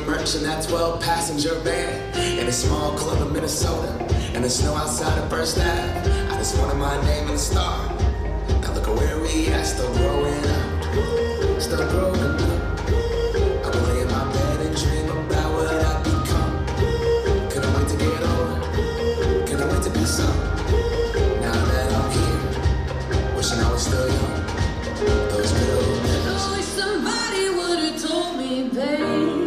merch in that 12-passenger van in a small club in Minnesota, and the snow outside of First Ave. I just wanted my name in the star. Now look at where we at, still growing up, still growing up. I would lay in my bed and dream about what I'd become. Couldn't wait to get older, couldn't wait to be some. Now that I'm here, wishing I was still young. Those good old days. I wish somebody would've told me, babe,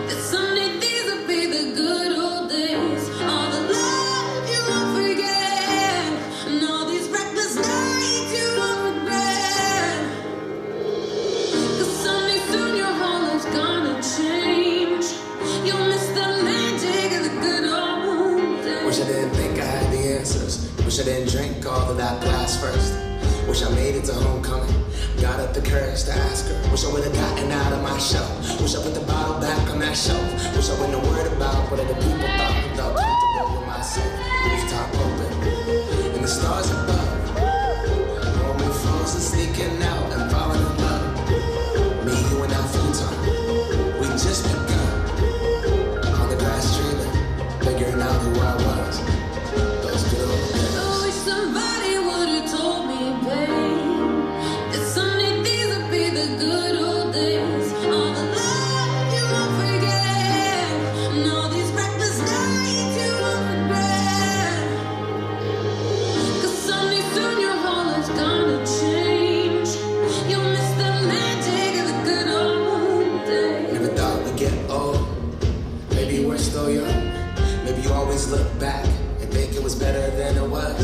that someday these would be the good old days. All the love you won't forget, and all these reckless nights you won't regret. 'Cause someday soon your whole life's gonna change. You'll miss the magic of the good old days. Wish I didn't think I had the answers. Wish I didn't drink all of that glass first. Wish I made it to homecoming, got up the courage to ask her. Wish I would've gotten out of my shell. Wish I put the bottle back on that shelf. Wish I wouldn't have worried about what other people thought. Felt comfortable with myself, rooftop open, and the stars above. Home and frozen, sneaking out and falling in love. Me, you, and that futon, we just begun. On the grass dreaming, figuring out who I was. Those good old days. I wish somebody would've told me, babe, that someday these would be the good old days. All the love you won't forget, and all these reckless nights you won't regret. 'Cause someday soon your whole life's gonna change. You'll miss the magic of the good old days. Never thought we'd get old. Maybe we're still young. Maybe you always look back and think it was better than it was.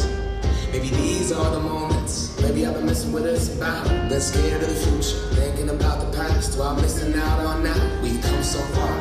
Maybe these are the moments. Maybe I've been missing what it's about. Been scared of the future, thinking about the past while missing out on now. We've come so far.